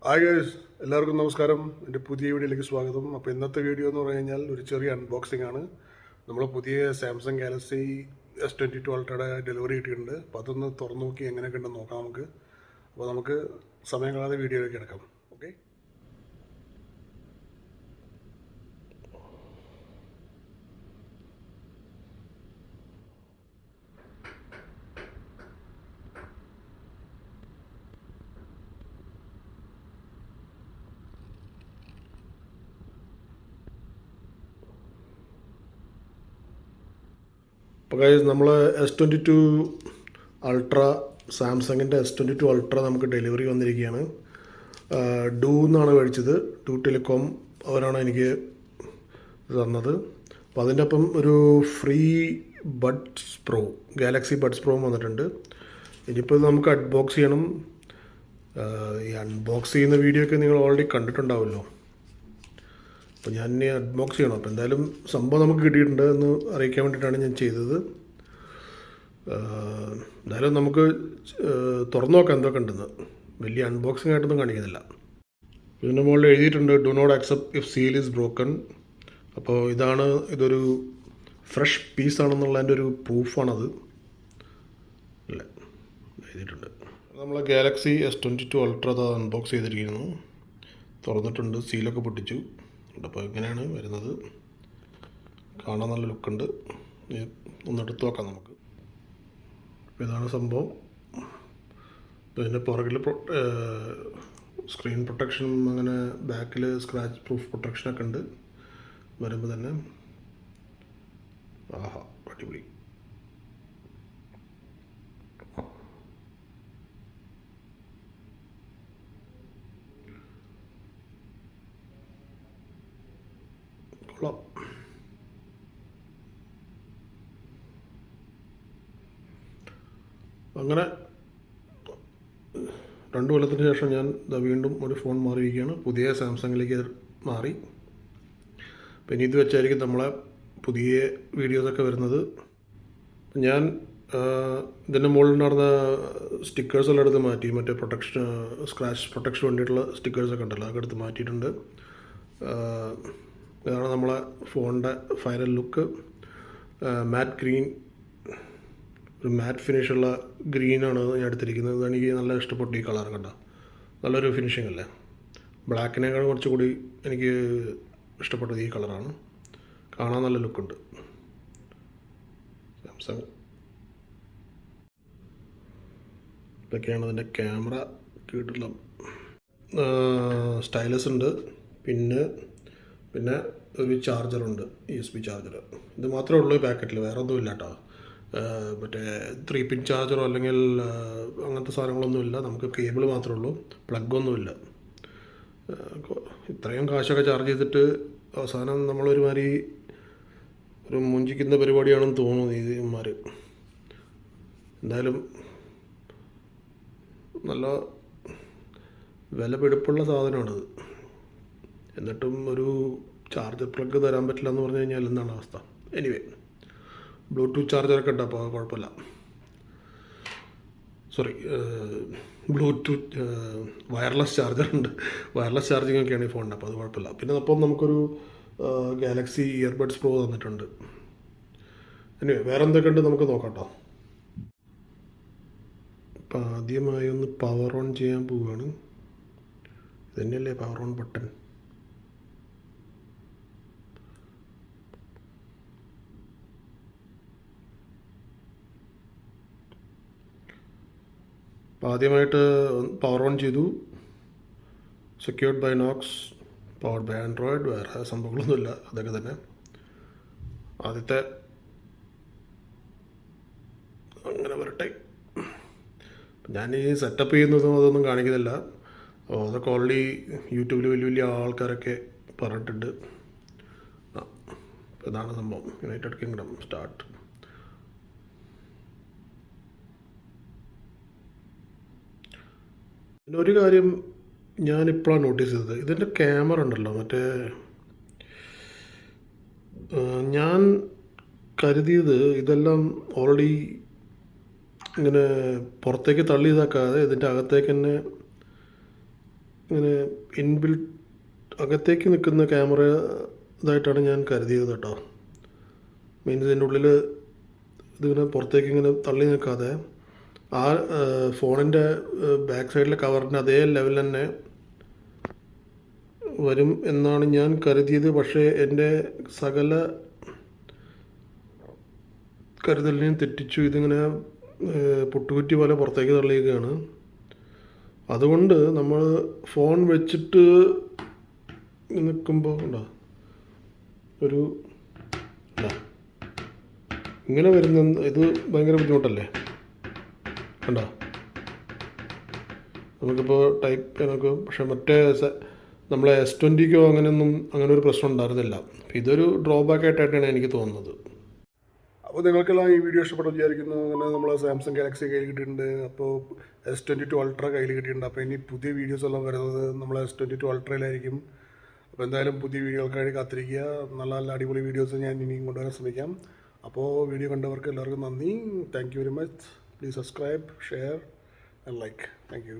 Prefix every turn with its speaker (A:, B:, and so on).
A: Hi guys, എല്ലാവർക്കും നമസ്കാരം. എൻ്റെ പുതിയ വീഡിയോയിലേക്ക് സ്വാഗതം. അപ്പോൾ ഇന്നത്തെ വീഡിയോ എന്ന് പറഞ്ഞു കഴിഞ്ഞാൽ ഒരു ചെറിയ അൺബോക്സിംഗ് ആണ്. നമ്മൾ പുതിയ സാംസങ് ഗാലക്സി S22 Ultrയുടെ ഡെലിവറി കിട്ടിയിട്ടുണ്ട്. അപ്പോൾ അതൊന്ന് തുറന്നു നോക്കി എങ്ങനെയൊക്കെ ഉണ്ടെന്ന് നോക്കാം നമുക്ക്. അപ്പോൾ നമുക്ക് സമയം കളയാതെ വീഡിയോയിലേക്ക് കിടക്കാം. ഓക്കെ. അപ്പോൾ ഗൈസ്, നമ്മൾ S22 അൾട്ര, സാംസങ്ങിൻ്റെ S22 അൾട്ര നമുക്ക് ഡെലിവറി വന്നിരിക്കുകയാണ്. ഡൂ എന്നാണ് മേടിച്ചത്. ഡൂ ടെലികോം അവരാണ് എനിക്ക് തന്നത്. അപ്പോൾ അതിൻ്റെ ഒപ്പം ഒരു free buds pro, Galaxy buds pro വന്നിട്ടുണ്ട്. ഇനിയിപ്പോൾ ഇത് നമുക്ക് അൺബോക്സ് ചെയ്യണം. ഈ അൺബോക്സ് ചെയ്യുന്ന വീഡിയോ ഒക്കെ നിങ്ങൾ ഓൾറെഡി കണ്ടിട്ടുണ്ടാവുമല്ലോ. അപ്പോൾ ഞാൻ ഇനി അൺബോക്സ് ചെയ്യണം. അപ്പോൾ എന്തായാലും സംഭവം നമുക്ക് കിട്ടിയിട്ടുണ്ട് എന്ന് അറിയിക്കാൻ വേണ്ടിയിട്ടാണ് ഞാൻ ചെയ്തത്. എന്തായാലും നമുക്ക് തുറന്നു നോക്കാം എന്തൊക്കെ ഉണ്ടെന്ന്. വലിയ അൺബോക്സിംഗ് ആയിട്ടൊന്നും കാണിക്കുന്നില്ല. ഇതിൻ്റെ മുകളിൽ എഴുതിയിട്ടുണ്ട് do not accept if seal is broken. അപ്പോൾ ഇതൊരു ഫ്രഷ് പീസാണെന്നുള്ളതിൻ്റെ ഒരു പ്രൂഫാണത്. അല്ല, എഴുതിയിട്ടുണ്ട്. നമ്മൾ ഗാലക്സി S22 അൾട്ര അൺബോക്സ് ചെയ്തിരിക്കുന്നു. തുറന്നിട്ടുണ്ട്, സീലൊക്കെ പൊട്ടിച്ചു. അപ്പോൾ ഇങ്ങനെയാണ് വരുന്നത്. കാണാൻ നല്ല ലുക്കുണ്ട്. ഒന്നെടുത്ത് നോക്കാം നമുക്ക്. ഇതാണ് സംഭവം. ഇതിൻ്റെ പുറകിൽ സ്ക്രീൻ പ്രൊട്ടക്ഷനും അങ്ങനെ ബാക്കിൽ സ്ക്രാച്ച് പ്രൂഫ് പ്രൊട്ടക്ഷനൊക്കെ ഉണ്ട്. വരുമ്പോൾ തന്നെ ആഹാ, അടിപൊളി. കൊള്ളാം. അങ്ങനെ 2 കൊല്ലത്തിന് ശേഷം ഞാൻ വീണ്ടും ഒരു ഫോൺ മാറിയിരിക്കുകയാണ്. പുതിയ സാംസങ്ങിലേക്ക് മാറി. പിന്നെ ഇത് വെച്ചായിരിക്കും നമ്മളെ പുതിയ വീഡിയോസൊക്കെ വരുന്നത്. ഞാൻ ഇതിൻ്റെ മുകളിൽ നടന്ന സ്റ്റിക്കേഴ്സെല്ലാം എടുത്ത് മാറ്റി. മറ്റേ സ്ക്രാച്ച് പ്രൊട്ടക്ഷൻ വേണ്ടിയിട്ടുള്ള സ്റ്റിക്കേഴ്സൊക്കെ ഉണ്ടല്ലോ, അതൊക്കെ എടുത്ത് മാറ്റിയിട്ടുണ്ട്. ഇതാണ് നമ്മളെ ഫോണിൻ്റെ ഫൈനൽ ലുക്ക്. മാറ്റ് ഗ്രീൻ, ഒരു മാറ്റ് ഫിനിഷുള്ള ഗ്രീനാണ് ഞാൻ എടുത്തിരിക്കുന്നത്. എനിക്ക് നല്ല ഇഷ്ടപ്പെട്ടു ഈ കളർ. കണ്ട നല്ലൊരു ഫിനിഷിംഗ് അല്ലേ. ബ്ലാക്കിനേക്കാൾ കുറച്ചുകൂടി എനിക്ക് ഇഷ്ടപ്പെട്ടത് ഈ കളറാണ്. കാണാൻ നല്ല ലുക്കുണ്ട്. സാംസങ്. ഇതൊക്കെയാണ് അതിൻ്റെ ക്യാമറ. കീഴിലുള്ള സ്റ്റൈലസ് ഉണ്ട്. പിന്നെ ഒരു ചാർജറുണ്ട്, USB ചാർജർ. ഇത് മാത്രമേ ഉള്ളൂ ഈ പാക്കറ്റിൽ, വേറെ ഒന്നും ഇല്ല കേട്ടോ. മറ്റേ 3 പിൻ ചാർജറോ അല്ലെങ്കിൽ അങ്ങനത്തെ സാധനങ്ങളൊന്നുമില്ല. നമുക്ക് കേബിൾ മാത്രമേ ഉള്ളൂ, പ്ലഗൊന്നുമില്ല. ഇത്രയും കാശൊക്കെ ചാർജ് ചെയ്തിട്ട് അവസാനം നമ്മളൊരുമാതിരി ഒരു മുഞ്ചിക്കുന്ന പരിപാടിയാണെന്ന് തോന്നുന്നു ഇവന്മാർ. എന്തായാലും നല്ല വിലപിടിപ്പുള്ള സാധനമാണിത്. എന്നിട്ടും ഒരു ചാർജർ പ്ലഗ് തരാൻ പറ്റില്ല എന്ന് പറഞ്ഞു കഴിഞ്ഞാൽ എന്താണ് അവസ്ഥ? എനിവേ, ബ്ലൂടൂത്ത് ചാർജറൊക്കെ ഉണ്ട്, അപ്പോൾ കുഴപ്പമില്ല. സോറി, ബ്ലൂടൂത്ത് വയർലെസ് ചാർജറുണ്ട്. വയർലെസ് ചാർജിങ് ഒക്കെയാണ് ഈ ഫോണിൻ്റെ, അപ്പോൾ അത് കുഴപ്പമില്ല. പിന്നെ അപ്പം നമുക്കൊരു ഗാലക്സി ഇയർബഡ്സ് പ്രോ തന്നിട്ടുണ്ട്. എനിവേ, വേറെ എന്തൊക്കെ ഉണ്ട് നമുക്ക് നോക്കാം കേട്ടോ. അപ്പോൾ ആദ്യമായി ഒന്ന് പവർ ഓൺ ചെയ്യാൻ പോവുകയാണ്. ഇതന്നെയല്ലേ പവർ ഓൺ ബട്ടൺ. അപ്പോൾ ആദ്യമായിട്ട് പവർ ഓൺ ചെയ്തു. Secured by Knox, powered by Android. വേറെ സംഭവങ്ങളൊന്നുമില്ല, അതൊക്കെ തന്നെ. ആദ്യത്തെ അങ്ങനെ വരട്ടെ. ഞാൻ ഈ സെറ്റപ്പ് ചെയ്യുന്നതും അതൊന്നും കാണിക്കുന്നില്ല. അപ്പോൾ അതൊക്കെ ഓൾറെഡി യൂട്യൂബിൽ വലിയ വലിയ ആൾക്കാരൊക്കെ പറഞ്ഞിട്ടുണ്ട്. ഇതാണ് സംഭവം. United kingdom start. പിന്നെ ഒരു കാര്യം ഞാനിപ്പോഴാണ് നോട്ടീസ് ചെയ്തത്, ഇതിൻ്റെ ക്യാമറ ഉണ്ടല്ലോ, മറ്റേ ഞാൻ കരുതിയത് ഇതെല്ലാം ഓൾറെഡി ഇങ്ങനെ പുറത്തേക്ക് തള്ളി ഇതാക്കാതെ ഇതിൻ്റെ അകത്തേക്ക് തന്നെ ഇങ്ങനെ ഇൻബിൽറ്റ് അകത്തേക്ക് നിൽക്കുന്ന ക്യാമറ ഇതായിട്ടാണ് ഞാൻ കരുതിയത് കേട്ടോ. മീൻസ് ഇതിൻ്റെ ഉള്ളിൽ ഇതിങ്ങനെ പുറത്തേക്ക് ഇങ്ങനെ തള്ളി നിൽക്കാതെ ആ ഫോണിൻ്റെ ബാക്ക് സൈഡിലെ കവറിൻ്റെ അതേ ലെവൽ തന്നെ വരും എന്നാണ് ഞാൻ കരുതിയത്. പക്ഷേ എൻ്റെ സകല കരുതലിനെയും തെറ്റിച്ചു. ഇതിങ്ങനെ പുട്ടുകുറ്റി പോലെ പുറത്തേക്ക് തള്ളിയിരിക്കുകയാണ്. അതുകൊണ്ട് നമ്മൾ ഫോൺ വെച്ചിട്ട് നിൽക്കുമ്പോൾ ഉണ്ടോ ഒരു ഇങ്ങനെ വരുന്ന ഇത് ഭയങ്കര ബുദ്ധിമുട്ടല്ലേ. കണ്ടോ, നമുക്കിപ്പോൾ ടൈപ്പ് നമുക്ക്, പക്ഷേ മറ്റേ നമ്മളെ S20 അങ്ങനെ ഒരു പ്രശ്നം ഉണ്ടായിരുന്നില്ല. ഇതൊരു ഡ്രോബാക്ക് ആയിട്ടാണ് എനിക്ക് തോന്നുന്നത്. അപ്പോൾ നിങ്ങൾക്കെല്ലാം ഈ വീഡിയോ ഇഷ്ടപ്പെട്ടു വിചാരിക്കുന്നു. അങ്ങനെ നമ്മൾ സാംസങ് ഗാലക്സി കയ്യിൽ കിട്ടിയിട്ടുണ്ട്. അപ്പോൾ S22 Ultra കയ്യിൽ കിട്ടിയിട്ടുണ്ട്. അപ്പോൾ ഇനി പുതിയ വീഡിയോസ് എല്ലാം വരുന്നത് നമ്മൾ S22 Ultrയിലായിരിക്കും. അപ്പോൾ എന്തായാലും പുതിയ വീഡിയോകൾക്കായി കാത്തിരിക്കുക. നല്ല നല്ല അടിപൊളി വീഡിയോസ് ഞാൻ ഇനിയും കൊണ്ടുവരാൻ ശ്രമിക്കാം. അപ്പോൾ വീഡിയോ കണ്ടവർക്ക് എല്ലാവർക്കും നന്ദി. Thank you very much. Please subscribe, share and like. Thank you.